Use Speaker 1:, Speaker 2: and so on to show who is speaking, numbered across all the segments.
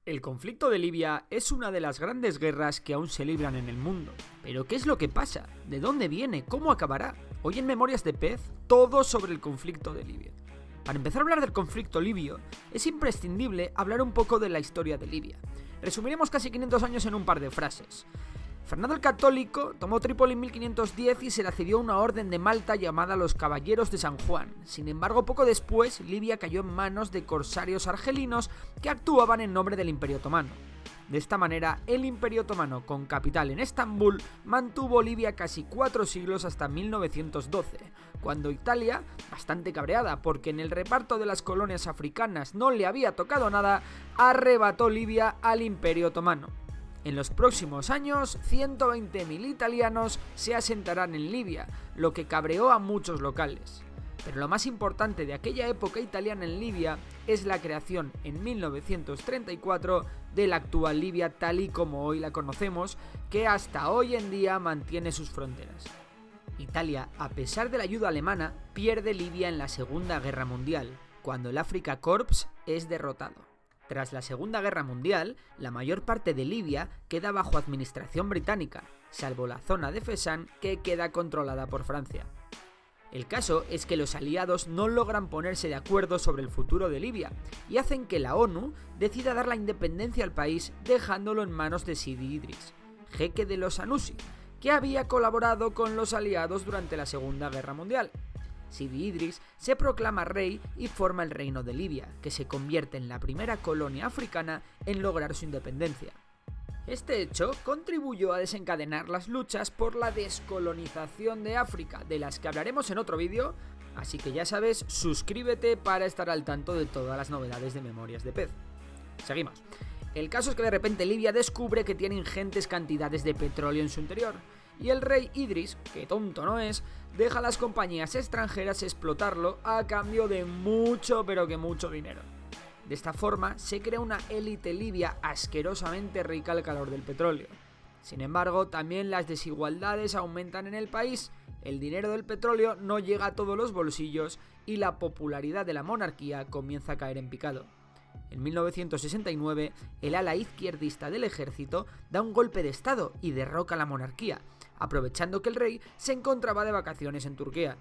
Speaker 1: El conflicto de Libia es una de las grandes guerras que aún se libran en el mundo. Pero ¿qué es lo que pasa? ¿De dónde viene? ¿Cómo acabará? Hoy en Memorias de Pez, todo sobre el conflicto de Libia. Para empezar a hablar del conflicto libio, es imprescindible hablar un poco de la historia de Libia. Resumiremos casi 500 años en un par de frases. Fernando el Católico tomó Trípoli en 1510 y se le accedió una orden de Malta llamada los Caballeros de San Juan. Sin embargo, poco después, Libia cayó en manos de corsarios argelinos que actuaban en nombre del Imperio Otomano. De esta manera, el Imperio Otomano, con capital en Estambul, mantuvo Libia casi 4 siglos hasta 1912, cuando Italia, bastante cabreada porque en el reparto de las colonias africanas no le había tocado nada, arrebató Libia al Imperio Otomano. En los próximos años, 120.000 italianos se asentarán en Libia, lo que cabreó a muchos locales. Pero lo más importante de aquella época italiana en Libia es la creación en 1934 de la actual Libia tal y como hoy la conocemos, que hasta hoy en día mantiene sus fronteras. Italia, a pesar de la ayuda alemana, pierde Libia en la Segunda Guerra Mundial, cuando el Afrika Korps es derrotado. Tras la Segunda Guerra Mundial, la mayor parte de Libia queda bajo administración británica, salvo la zona de Fezzan, que queda controlada por Francia. El caso es que los aliados no logran ponerse de acuerdo sobre el futuro de Libia y hacen que la ONU decida dar la independencia al país dejándolo en manos de Sidi Idris, jeque de los Zanussi, que había colaborado con los aliados durante la Segunda Guerra Mundial. Sidi Idris se proclama rey y forma el Reino de Libia, que se convierte en la primera colonia africana en lograr su independencia. Este hecho contribuyó a desencadenar las luchas por la descolonización de África, de las que hablaremos en otro vídeo, así que ya sabes, suscríbete para estar al tanto de todas las novedades de Memorias de Pez. Seguimos. El caso es que de repente Libia descubre que tiene ingentes cantidades de petróleo en su interior, y el rey Idris, que tonto no es, deja a las compañías extranjeras explotarlo a cambio de mucho, pero que mucho dinero. De esta forma se crea una élite libia asquerosamente rica al calor del petróleo. Sin embargo, también las desigualdades aumentan en el país, el dinero del petróleo no llega a todos los bolsillos y la popularidad de la monarquía comienza a caer en picado. En 1969, el ala izquierdista del ejército da un golpe de estado y derroca a la monarquía, aprovechando que el rey se encontraba de vacaciones en Turquía.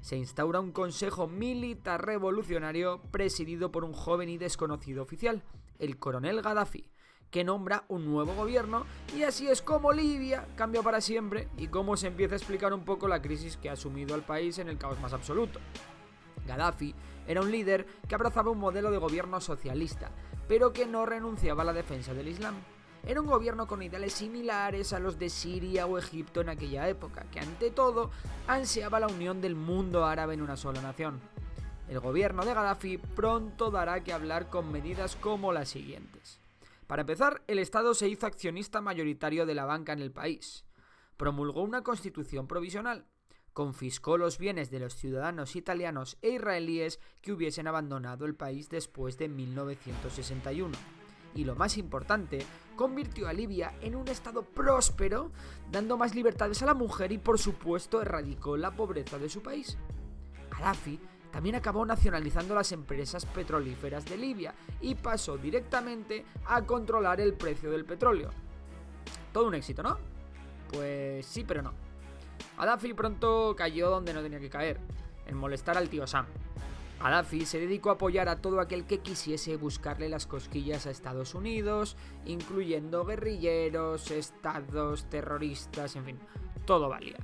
Speaker 1: Se instaura un consejo militar revolucionario presidido por un joven y desconocido oficial, el coronel Gaddafi, que nombra un nuevo gobierno y así es como Libia cambia para siempre y cómo se empieza a explicar un poco la crisis que ha sumido al país en el caos más absoluto. Gaddafi era un líder que abrazaba un modelo de gobierno socialista, pero que no renunciaba a la defensa del Islam. Era un gobierno con ideales similares a los de Siria o Egipto en aquella época, que ante todo ansiaba la unión del mundo árabe en una sola nación. El gobierno de Gaddafi pronto dará que hablar con medidas como las siguientes. Para empezar, el Estado se hizo accionista mayoritario de la banca en el país. Promulgó una constitución provisional. Confiscó los bienes de los ciudadanos italianos e israelíes que hubiesen abandonado el país después de 1961. Y lo más importante, convirtió a Libia en un estado próspero, dando más libertades a la mujer y por supuesto erradicó la pobreza de su país. Gaddafi también acabó nacionalizando las empresas petrolíferas de Libia y pasó directamente a controlar el precio del petróleo. Todo un éxito, ¿no? Pues sí, pero no. Gaddafi pronto cayó donde no tenía que caer, en molestar al tío Sam. Gaddafi se dedicó a apoyar a todo aquel que quisiese buscarle las cosquillas a Estados Unidos, incluyendo guerrilleros, estados, terroristas, en fin, todo valía.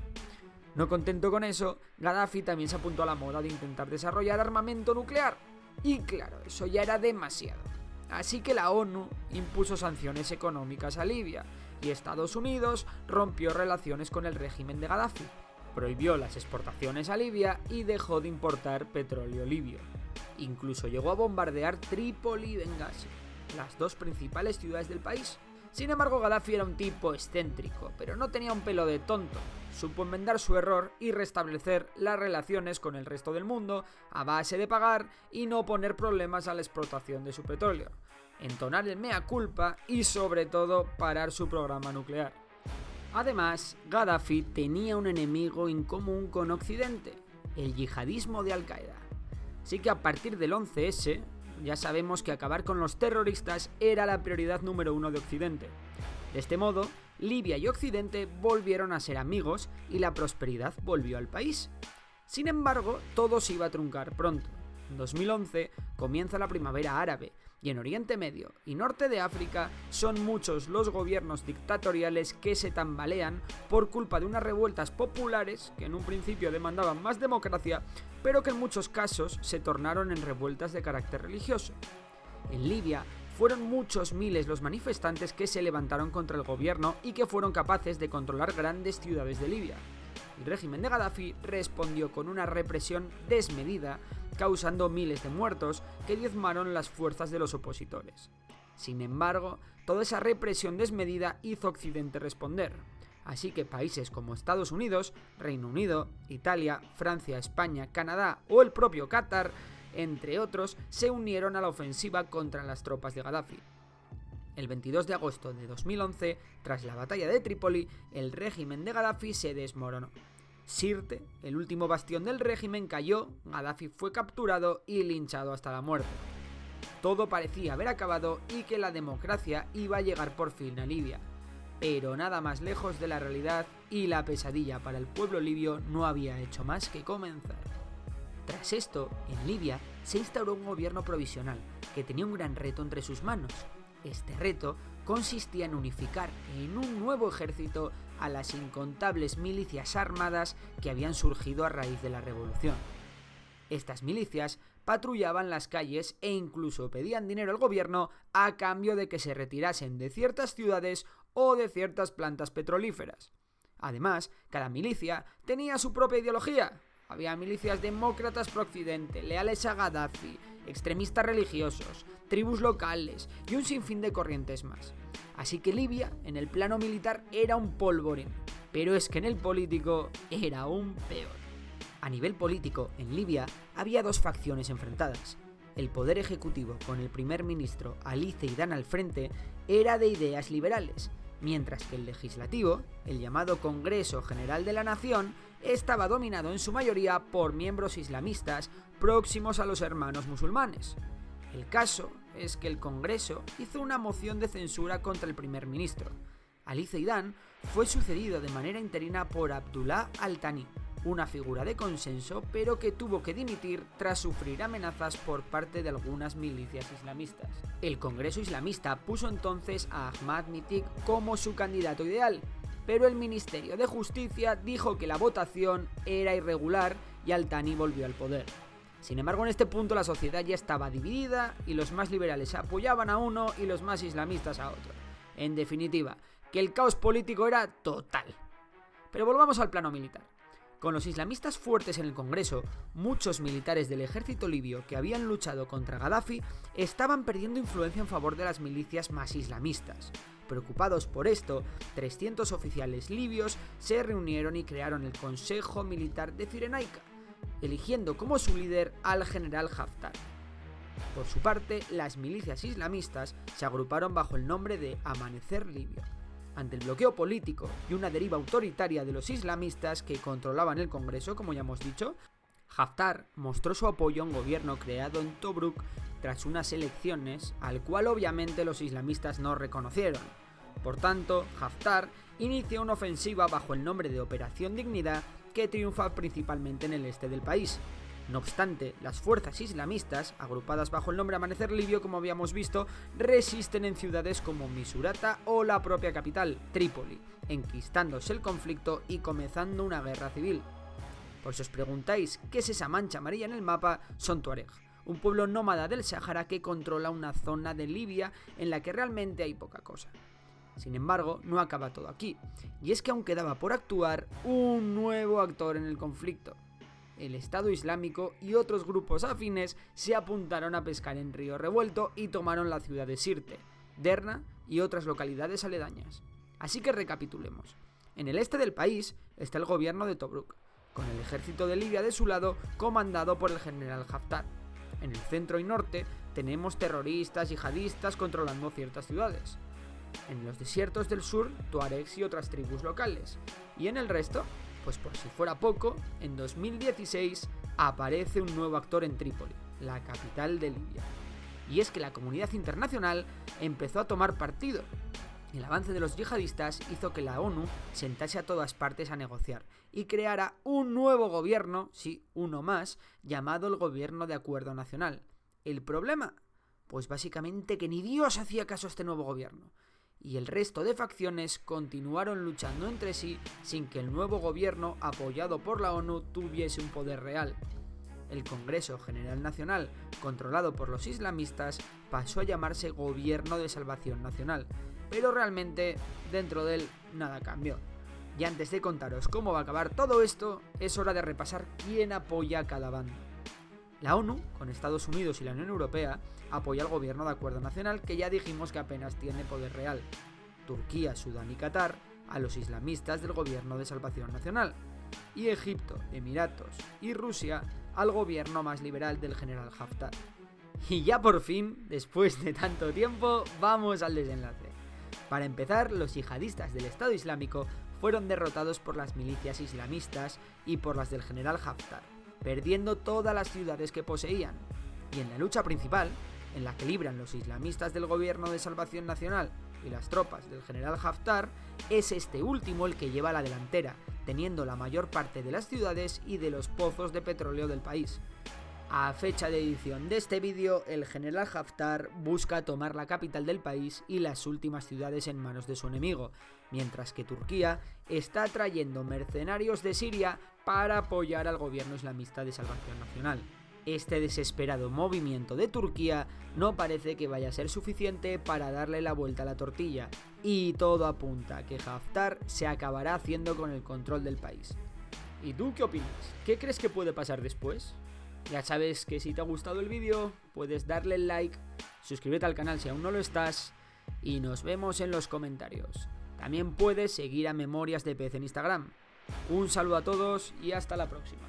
Speaker 1: No contento con eso, Gaddafi también se apuntó a la moda de intentar desarrollar armamento nuclear. Y claro, eso ya era demasiado. Así que la ONU impuso sanciones económicas a Libia y Estados Unidos rompió relaciones con el régimen de Gaddafi. Prohibió las exportaciones a Libia y dejó de importar petróleo libio. Incluso llegó a bombardear Trípoli y Bengasi, las dos principales ciudades del país. Sin embargo, Gaddafi era un tipo excéntrico, pero no tenía un pelo de tonto. Supo enmendar su error y restablecer las relaciones con el resto del mundo a base de pagar y no poner problemas a la explotación de su petróleo, entonar el mea culpa y sobre todo parar su programa nuclear. Además, Gaddafi tenía un enemigo en común con Occidente, el yihadismo de Al-Qaeda. Así que a partir del 11S, ya sabemos que acabar con los terroristas era la prioridad número 1 de Occidente. De este modo, Libia y Occidente volvieron a ser amigos y la prosperidad volvió al país. Sin embargo, todo se iba a truncar pronto. En 2011 comienza la primavera árabe y en Oriente Medio y Norte de África son muchos los gobiernos dictatoriales que se tambalean por culpa de unas revueltas populares que en un principio demandaban más democracia, pero que en muchos casos se tornaron en revueltas de carácter religioso. En Libia fueron muchos miles los manifestantes que se levantaron contra el gobierno y que fueron capaces de controlar grandes ciudades de Libia. El régimen de Gaddafi respondió con una represión desmedida, causando miles de muertos que diezmaron las fuerzas de los opositores. Sin embargo, toda esa represión desmedida hizo a Occidente responder. Así que países como Estados Unidos, Reino Unido, Italia, Francia, España, Canadá o el propio Qatar, entre otros, se unieron a la ofensiva contra las tropas de Gaddafi. El 22 de agosto de 2011, tras la batalla de Trípoli, el régimen de Gaddafi se desmoronó. Sirte, el último bastión del régimen, cayó, Gaddafi fue capturado y linchado hasta la muerte. Todo parecía haber acabado y que la democracia iba a llegar por fin a Libia. Pero nada más lejos de la realidad y la pesadilla para el pueblo libio no había hecho más que comenzar. Tras esto, en Libia se instauró un gobierno provisional que tenía un gran reto entre sus manos. Este reto consistía en unificar en un nuevo ejército a las incontables milicias armadas que habían surgido a raíz de la revolución. Estas milicias patrullaban las calles e incluso pedían dinero al gobierno a cambio de que se retirasen de ciertas ciudades o de ciertas plantas petrolíferas. Además, cada milicia tenía su propia ideología. Había milicias demócratas pro-occidente, leales a Gaddafi, extremistas religiosos, tribus locales y un sinfín de corrientes más. Así que Libia, en el plano militar, era un polvorín, pero es que en el político era aún peor. A nivel político, en Libia había dos facciones enfrentadas. El poder ejecutivo, con el primer ministro Ali Zeidan al frente, era de ideas liberales, mientras que el legislativo, el llamado Congreso General de la Nación, estaba dominado en su mayoría por miembros islamistas próximos a los hermanos musulmanes. El caso es que el Congreso hizo una moción de censura contra el primer ministro. Ali Zeidan fue sucedido de manera interina por Abdullah Al-Thani, una figura de consenso, pero que tuvo que dimitir tras sufrir amenazas por parte de algunas milicias islamistas. El Congreso Islamista puso entonces a Ahmad Mitik como su candidato ideal, pero el Ministerio de Justicia dijo que la votación era irregular y Al-Thani volvió al poder. Sin embargo, en este punto la sociedad ya estaba dividida y los más liberales apoyaban a uno y los más islamistas a otro. En definitiva, que el caos político era total. Pero volvamos al plano militar. Con los islamistas fuertes en el Congreso, muchos militares del ejército libio que habían luchado contra Gaddafi estaban perdiendo influencia en favor de las milicias más islamistas. Preocupados por esto, 300 oficiales libios se reunieron y crearon el Consejo Militar de Cirenaica, eligiendo como su líder al general Haftar. Por su parte, las milicias islamistas se agruparon bajo el nombre de Amanecer Libio. Ante el bloqueo político y una deriva autoritaria de los islamistas que controlaban el Congreso, como ya hemos dicho, Haftar mostró su apoyo a un gobierno creado en Tobruk tras unas elecciones, al cual obviamente los islamistas no reconocieron. Por tanto, Haftar inició una ofensiva bajo el nombre de Operación Dignidad que triunfa principalmente en el este del país. No obstante, las fuerzas islamistas, agrupadas bajo el nombre Amanecer Libio, como habíamos visto, resisten en ciudades como Misurata o la propia capital, Trípoli, enquistándose el conflicto y comenzando una guerra civil. Por si os preguntáis qué es esa mancha amarilla en el mapa, son tuareg, un pueblo nómada del Sáhara que controla una zona de Libia en la que realmente hay poca cosa. Sin embargo, no acaba todo aquí, y es que aún quedaba por actuar un nuevo actor en el conflicto. El Estado Islámico y otros grupos afines se apuntaron a pescar en Río Revuelto y tomaron la ciudad de Sirte, Derna y otras localidades aledañas. Así que recapitulemos. En el este del país está el gobierno de Tobruk, con el ejército de Libia de su lado comandado por el general Haftar. En el centro y norte tenemos terroristas yihadistas controlando ciertas ciudades. En los desiertos del sur, tuaregs y otras tribus locales. Y en el resto, pues por si fuera poco, en 2016 aparece un nuevo actor en Trípoli, la capital de Libia. y es que la comunidad internacional empezó a tomar partido. El avance de los yihadistas hizo que la ONU sentase a todas partes a negociar y creara un nuevo gobierno, sí, uno más, llamado el Gobierno de Acuerdo Nacional. ¿El problema? Pues básicamente que ni Dios hacía caso a este nuevo gobierno. Y el resto de facciones continuaron luchando entre sí sin que el nuevo gobierno, apoyado por la ONU, tuviese un poder real. El Congreso General Nacional, controlado por los islamistas, pasó a llamarse Gobierno de Salvación Nacional, pero realmente dentro de él nada cambió. Y antes de contaros cómo va a acabar todo esto, es hora de repasar quién apoya a cada bando. La ONU, con Estados Unidos y la Unión Europea, apoya al Gobierno de Acuerdo Nacional, que ya dijimos que apenas tiene poder real. Turquía, Sudán y Qatar a los islamistas del Gobierno de Salvación Nacional. Y Egipto, Emiratos y Rusia al gobierno más liberal del general Haftar. Y ya por fin, después de tanto tiempo, vamos al desenlace. Para empezar, los yihadistas del Estado Islámico fueron derrotados por las milicias islamistas y por las del general Haftar, perdiendo todas las ciudades que poseían. Y en la lucha principal, en la que libran los islamistas del Gobierno de Salvación Nacional y las tropas del general Haftar, es este último el que lleva la delantera, teniendo la mayor parte de las ciudades y de los pozos de petróleo del país. A fecha de edición de este vídeo, el general Haftar busca tomar la capital del país y las últimas ciudades en manos de su enemigo, mientras que Turquía está trayendo mercenarios de Siria para apoyar al gobierno islamista de Salvación Nacional. Este desesperado movimiento de Turquía no parece que vaya a ser suficiente para darle la vuelta a la tortilla, y todo apunta a que Haftar se acabará haciendo con el control del país. ¿Y tú qué opinas? ¿Qué crees que puede pasar después? Ya sabes que si te ha gustado el vídeo, puedes darle el like, suscríbete al canal si aún no lo estás, y nos vemos en los comentarios. También puedes seguir a Memorias de Pez en Instagram. Un saludo a todos y hasta la próxima.